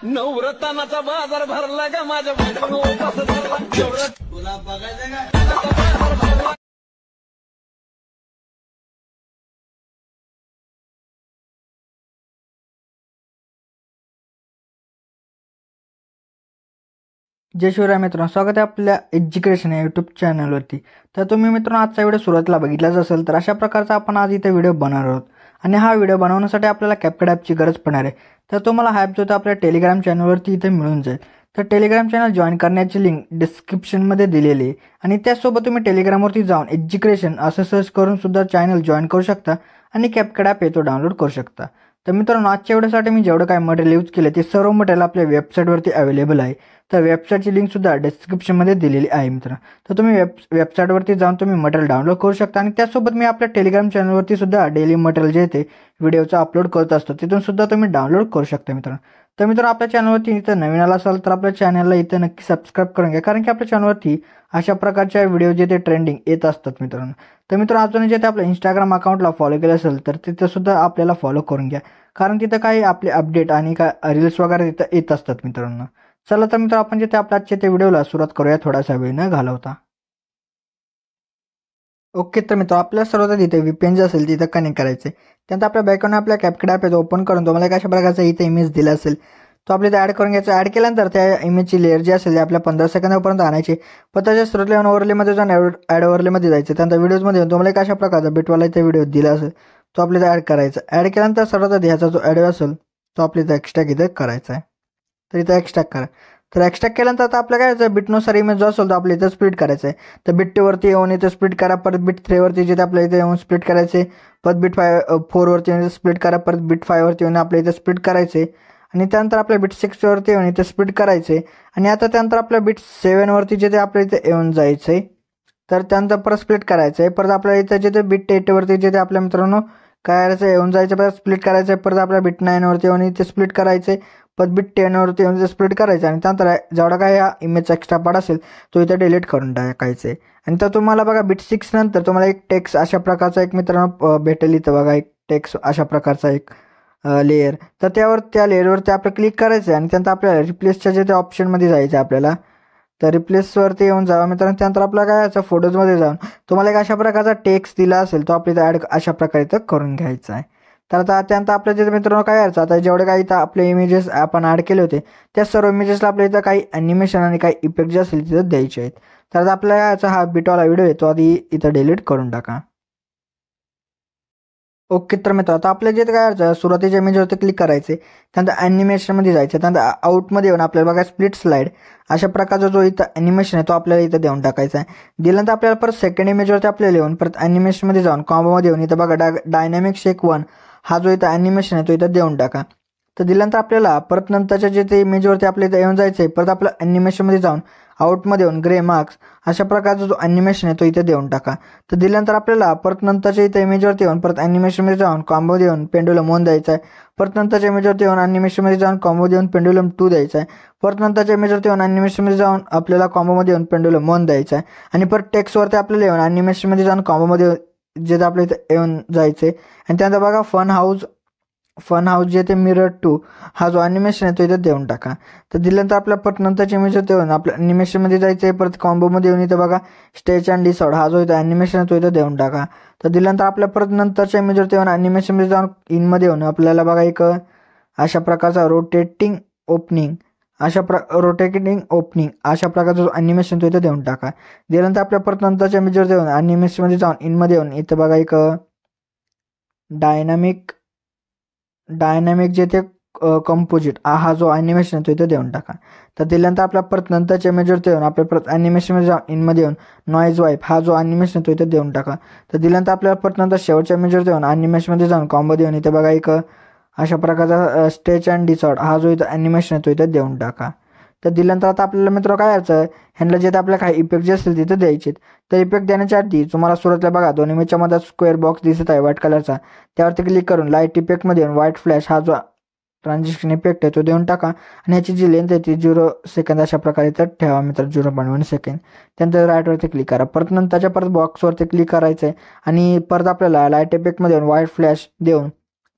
नवरत्नाचा बाजार भरला का माझ्या तुला बघायचं का? जय शिवराय मित्रांनो, स्वागत आहे आपल्या एज्युकेशन या यूट्यूब चॅनलवरती। तर तुम्ही मित्रांनो आजचा व्हिडिओ सुरुवातीला बघितलाच असेल, तर अशा प्रकारचा आपण आज इथे व्हिडिओ बनवणार आहोत आणि हा व्हिडिओ बनवण्यासाठी आपल्याला CapCut ॲपची गरज पडणार आहे। तर तुम्हाला हा ॲप जो आपल्या टेलिग्राम चॅनलवरती इथे मिळून जाईल। तर टेलिग्राम चॅनल जॉईन करण्याची लिंक डिस्क्रिप्शनमध्ये दिलेली आहे आणि त्यासोबत तुम्ही टेलिग्रामवरती जाऊन एज्युकेशन असं सर्च करून सुद्धा चॅनल जॉईन करू शकता आणि CapCut ॲप येतो डाउनलोड करू शकता। तर मित्रांनो आजच्या व्हिडिओसाठी मी जेवढं काय मटेरियल यूज केलं ते सर्व मटेरियल आपल्या वेबसाईटवरती अवेलेबल आहे। तर वेबसाईटची लिंक सुद्धा डिस्क्रिप्शनमध्ये दिलेली आहे मित्रांनो। तर तुम्ही वेबसाईटवरती जाऊन तुम्ही मटेरियल डाउनलोड करू शकता आणि त्यासोबत मी आपल्या टेलिग्राम चॅनलवरती सुद्धा डेली मटेरियल जे ते व्हिडिओचा अपलोड करत असतो, तिथून सुद्धा तुम्ही डाउनलोड करू शकता मित्रांनो। तर मित्रांनो आपल्या चॅनलवरती इथं नवीन आला असाल तर आपल्या चॅनलला इथं नक्की सबस्क्राईब करून घ्या, कारण की आपल्या चॅनलवरती अशा प्रकारच्या व्हिडिओ जे ते ट्रेंडिंग येत असतात मित्रांनो। तर मित्रांनो अजून जे ते आपल्या इंस्टाग्राम अकाउंटला फॉलो केलं असेल तर तिथं सुद्धा आपल्याला फॉलो करून घ्या, कारण तिथं काही आपले अपडेट आणि काय रील्स वगैरे तिथं येत असतात मित्रांनो। चला तर मित्रांनो आपण जे ते आपल्या आजच्या ते व्हिडिओला सुरुवात करूया थोडासा वेळ न घालवता। ओके, तर मित्रांनो आपल्याला सर्वात इथे VPN जे असेल तिथं कनेक्ट करायचे। त्यानंतर आपल्या बॅकग्राऊंड आपल्या CapCut ॲप ओपन करून तुम्हाला कशा प्रकारचा इथे इमेज दिला असेल तो आपल्या इथे ॲड करून घ्यायचा। ॲड केल्यानंतर त्या इमेजची लेअर जी असेल ती आपल्या 15 सेकंदापर्यंत आणायची। पण त्याच्या स्रोत लेवल ओव्हरलेमध्ये जाऊन ॲड ओव्हरलेमध्ये जायचं। त्यानंतर व्हिडिओजमध्ये तुम्हाला कशा प्रकारचा बिटवाला इथे व्हिडिओ दिला असेल तो आपल्याला ॲड करायचा। ॲड केल्यानंतर सर्वात आधी ह्याचा जो ॲड असेल तो आपल्या इथे एक्स्ट्रॅक्ट इथे करायचा आहे। तर इथं एक्स्ट्रॅक्ट करा। तर एक्स्ट्रॅक्ट केल्यानंतर आता आपल्या काय यायचं बिटनुसार इमेज जो असेल तो आपल्या इथं स्प्लिट करायचं आहे। तर बिट 2 वरती येऊन इथे स्प्लिट करा, परत बिट 3 वरती जिथे आपल्या इथे येऊन स्प्लिट करायचे, परत बिट 4 वरती येऊन स्प्लिट करा, परत बिट 5 वरती येऊन आपल्या इथे स्प्लिट करायचे आणि त्यानंतर आपल्या बिट 6 वरती येऊन इथे स्प्लिट करायचे आणि आता त्यानंतर आपल्या बिट 7 वरती जिथे आपल्या इथे येऊन जायचे, तर त्यानंतर परत स्प्लिट करायचं आहे। परत आपल्या इथे जिथे बिट 8 वरती जिथे आपल्या मित्रांनो काय करायचं येऊन जायचं, परत स्प्लिट करायचं आहे। परत आपल्या बिट 9 वरती येऊन इथे स्प्लिट करायचे, परत बिट 10 वरती येऊन इथे स्प्लिट करायचं आणि त्यानंतर जेवढा काय या इमेजचा एक्स्ट्रा पार्ट असेल तो इथे डिलीट करून टाकायचे। आणि तर तुम्हाला बघा बिट 6 नंतर तुम्हाला एक टेक्स्ट अशा प्रकारचा एक मित्रांनो भेटेल इथं बघा, एक टेक्स्ट अशा प्रकारचा एक लेअर। तर त्या लेअरवरती आपलं क्लिक करायचं आणि त्यानंतर आपल्याला रिप्लेसच्या जे त्या ऑप्शनमध्ये जायचं आपल्याला। तर रिप्लेसवरती येऊन जावा मित्रांनो। त्यानंतर आपल्याला काय याचं फोटोजमध्ये जाऊन तुम्हाला एक अशा प्रकारचा टेक्स्ट दिला असेल तो आपल्या इथं ॲड अशा प्रकारे इथं करून घ्यायचा आहे। तर आता त्यानंतर आपल्या जे मित्रांनो काय यायचं आता जेवढे काही इथं आपले इमेजेस आपण ॲड केले होते त्या सर्व इमेजेसला आपल्या इथं काही ॲनिमेशन आणि काही इफेक्ट जे असेल तिथं द्यायचे आहेत। तर आता आपल्याला याचा हा बिटवाला व्हिडिओ आहे तो आधी इथं डिलीट करून टाका। ओके, तर मित्र आता आपल्या जे काय करायचं सुरुवातीच्या इमेजवरती क्लिक करायचे, त्यानंतर ॲनिमेशनमध्ये जायचं, त्यानंतर आउटमध्ये येऊन आपल्याला बघा स्प्लिट स्लाइड अशा प्रकारचा जो इथं ॲनिमेशन आहे तो आपल्याला इथं देऊन टाकायचा आहे। दिल्यानंतर आपल्याला परत सेकंड इमेजवरती आपल्याला येऊन परत ॲनिमेशनमध्ये जाऊन कॉम्बोमध्ये येऊन इथं बघा डायनॅमिक शेक 1 हा जो इथं ॲनिमेशन आहे तो इथं देऊन टाका। तर दिल्यानंतर आपल्याला परत नंतरच्या जे ते इमेजवरती आपल्या इथं येऊन जायचं आहे, परत आपलं ॲनिमेशनमध्ये जाऊन आउटमध्ये येऊन ग्रे मार्क्स अशा प्रकारचा जो ॲनिमेशन आहे तो इथे देऊन टाका। तर दिल्यानंतर आपल्याला परत नंतरच्या इथं इमेजवरती येऊन परत ॲनिमेशनमध्ये जाऊन कॉम्बो देऊन पेंडुलम 1 द्यायचा आहे। परत नंतरच्या इमेजवरती येऊन ॲनिमेशनमध्ये जाऊन कॉम्बो देऊन पेंडुलम 2 द्यायचा आहे। परत नंतरच्या इमेजवरती येऊन ॲनिमेशनमध्ये जाऊन आपल्याला कॉम्बोमध्ये येऊन पेंडुलम 1 द्यायचा आहे आणि परत टेक्स्टवरती आपल्याला येऊन ॲनिमेशनमध्ये जाऊन कॉम्बोमध्ये जे आपल्या इथं येऊन जायचे आणि त्यानंतर बघा फन हाऊस जे ते मिरर 2 हा जो ॲनिमेशन आहे तो इथं देऊन टाका। तर दिल्यानंतर आपल्या परत नंतरच्या इमेजवरती येऊन आपल्या ॲनिमेशनमध्ये जायचं आहे, परत कॉम्बोमध्ये येऊन इथं बघा स्टेच अँड डिसॉर्ड हा जो इथं ॲनिमेशन आहे तो इथं देऊन टाका। तर दिल्यानंतर आपल्या परत नंतरच्या इमेजवरती येऊन ॲनिमेशनमध्ये जाऊन इनमध्ये येऊन आपल्याला बघा एक अशा प्रकारचा रोटेटिंग ओपनिंग अशा प्रकारचा जो ॲनिमेशन तो इथं देऊन टाका। दिल्यानंतर आपल्या परत नंतरच्या इमेजवरती येऊन ॲनिमेशनमध्ये जाऊन इनमध्ये येऊन इथं बघा एक डायनॅमिक जे ते कंपोजिट हा जो ॲनिमेशन आहे तो इथे देऊन टाका। तर दिल्यानंतर आपल्या परत नंतरच्या इमेजवरती येऊन आपल्या परत ॲनिमेशनमध्ये जाऊन इनमध्ये येऊन नॉईज वाईप हा जो ॲनिमेशन तो इथे देऊन टाका। तर दिल्यानंतर आपल्याला परत नंतर शेवटच्या इमेजवरती येऊन ॲनिमेशनमध्ये जाऊन कॉम्बो देऊन इथे बघा एक अशा प्रकारचा स्टेच अँड डिसॉर्ड हा जो इथं ॲनिमेशन आहे तो इथे देऊन टाका। तर दिल्यानंतर आता आपल्याला मित्र काय यायचं ह्यांना जे आपल्याला काही इफेक्ट जे असतील तिथे द्यायचे। तर इफेक्ट देण्याच्या आधी तुम्हाला सुरुवातीला बघा दोन इमेजच्या मध्ये स्क्वेअर बॉक्स दिसत आहे व्हाईट कलरचा, त्यावरती क्लिक करून लाईट इफेक्टमध्ये येऊन व्हाईट फ्लॅश हा जो ट्रान्झिशन इफेक्ट आहे तो देऊन टाका आणि याची जी लेंथ आहे ती 0 सेकंद अशा प्रकारे तर ठेवा मित्र 0.1 सेकंद। त्यानंतर राईटवरती क्लिक करा, परत नंतरच्या परत बॉक्सवरती क्लिक करायचं आहे आणि परत आपल्याला लाईट इफेक्टमध्ये येऊन व्हाईट फ्लॅश देऊन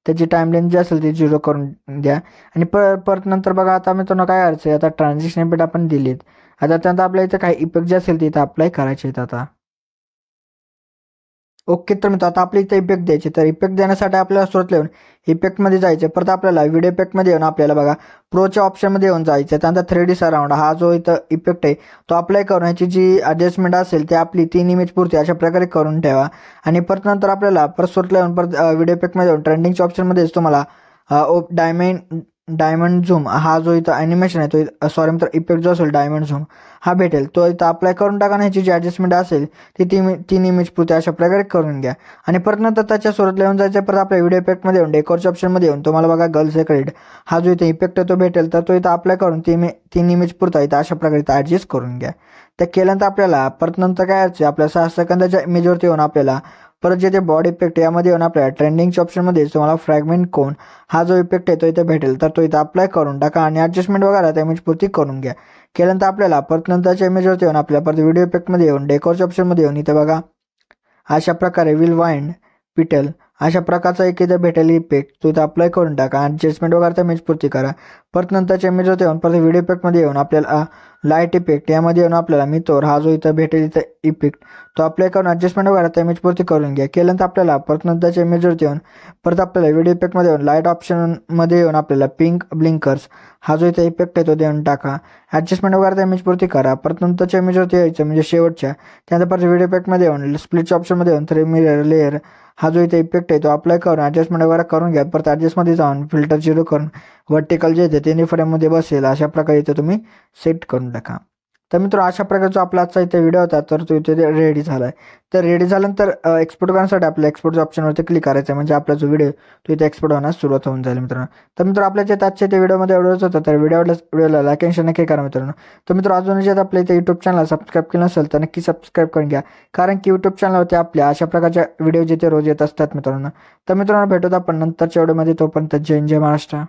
त्याची टाईमलाईन जी असेल ती 0 करून द्या. आणि परत नंतर बघा आता मित्रांनो काय करायचं आहे, आता ट्रान्झॅक्शन इफेक्ट आपण दिलीत. आता त्यानंतर आपल्या इथं काही इफेक्ट जे असेल ते इथं अप्लाय करायचे आहेत. आता ओके, तर मित्र आता आपल्या इथं इफेक्ट द्यायचे. तर इफेक्ट देण्यासाठी आपल्याला सुरुवात येऊन इफेक्टमध्ये जायचं. परत आपल्याला व्हिडिओ इफेक्टमध्ये येऊन आपल्याला बघा प्रोच्या ऑप्शनमध्ये येऊन जायचं. त्यानंतर 3D सराउंड हा जो इथं इफेक्ट आहे तो अप्लाय करून याची जी ॲडजस्टमेंट असेल ती आपली 3 इमेज पुरती अशा प्रकारे करून ठेवा. आणि परत नंतर आपल्याला परत सुरुवात येऊन परत व्हिडिओ इफेक्टमध्ये येऊन ट्रेंडिंगच्या ऑप्शनमध्येच तुम्हाला डायमंड झूम हा जो इथं ॲनिमेशन आहे तो सॉरी मित्र इफेक्ट जो असेल डायमंड झूम हा भेटेल. तो इथं अप्लाय करून टाका. ह्याची जी ॲडजस्टमेंट असेल ती 3 इमेज पुरती अशा प्रकारे करून घ्या. आणि परत नंतर त्याच्या सुरुवात येऊन जायचं. परत आपल्या व्हिडिओ इफेक्टमध्ये येऊन डेकोरच्या ऑप्शनमध्ये येऊन तुम्हाला बघा गर्ल्स सेक्रेट हा जो इथं इफेक्ट आहे तो भेटेल. तर तो इथं अप्लाय करून 3 इमेज पुरता इथं अशा प्रकारे इथं ॲडजस्ट करून घ्या. त्या केल्यानंतर आपल्याला परत नंतर काय यायचं आपल्या 6 सेकंदाच्या इमेजवरती येऊन आपल्याला परत जे ते बॉडी इफेक्ट यामध्ये येऊन आपल्याला ट्रेंडिंगच्या ऑप्शनमध्ये तुम्हाला फ्रॅगमेंट कोन हा जो इफेक्ट आहे तो इथे भेटेल. तर तो इथं अप्लाय करून टाका आणि ॲडजस्टमेंट वगैरे त्या इमेज पुरती करून घ्या. केल्यानंतर आपल्याला परत नंतरच्या इमेजवरती येऊन आपल्या परत व्हिडिओ इफेक्टमध्ये येऊन डेकोरच्या ऑप्शनमध्ये येऊन इथे बघा अशा प्रकारे विल वाइंड पिटल अशा प्रकारचा एक इथं भेटेल इफेक्ट तो इथं अप्लाय करून टाका. ॲडजस्टमेंट वगैरे त्या इमेज पुरती करा. परत नंतरच्या इमेजवरती येऊन परत व्हिडिओ इफेक्टमध्ये येऊन आपल्याला लाईट इफेक्ट यामध्ये येऊन आपल्याला मिथोर हा जो इथं भेटेल इथं इफेक्ट तो अप्लाय करून ॲडजस्टमेंट वगैरे त्या इमेज पुरती करून घ्या. केल्यानंतर आपल्याला परत नंतरच्या इमेजवरती येऊन परत आपल्याला व्हिडिओ इफेक्टमध्ये येऊन लाईट ऑप्शनमध्ये येऊन आपल्याला पिंक ब्लिंकर्स हा जो इथं इफेक्ट आहे तो देऊन टाका. ॲडजस्टमेंट वगैरे त्या इमेज पुरती करा. परत नंतरच्या इमेजवरती यायचं म्हणजे शेवटच्या. त्यानंतर परत व्हिडिओ इफेक्टमध्ये येऊन स्प्लिटच्या ऑप्शनमध्ये येऊन 3 मिरर लेअर हा जो इथे इफेक्ट आहे तो अप्लाय करून ॲडजस्टमेंट वगैरे करून घ्या. परत ॲडजस्टमध्ये जाऊन फिल्टर 0 करून वर्टिकल जे येते ते फ्रेममध्ये बसेल अशा प्रकारे इथे तुम्ही सेट करून टाका. तर मित्र अशा प्रकारचा आपला आजचा इथे व्हिडिओ होता. तर तो इथे रेडी झाला आहे. तर रेडी झाल्यानंतर एक्सपोर्ट करण्यासाठी आपल्या एक्सपोर्टच्या ऑप्शनवरती क्लिक करायचं आहे म्हणजे आपला जो व्हिडिओ तो इथे एक्सपोर्ट होण्यास सुरुवात होऊन जाईल मित्रांनो. तर मित्र आपल्या जे आजच्या ते व्हिडिओमध्ये एवढंच होतं. तर व्हिडिओला लाईक आणि शेअर नक्की करा मित्रांनो. तर मित्र अजून जे आपल्या इथे यूट्यूब चॅनल सबस्क्राईब केलं नसेल तर नक्की सबस्क्राईब करून घ्या. कारण की यूट्यूब चॅनलवरती आपल्या अशा प्रकारच्या व्हिडिओ जिथे रोज येत असतात मित्रांनो. तर मित्रांनो भेटूत आपण नंतरच्या व्हिडिओमध्ये. तोपर्यंत जय महाराष्ट्र.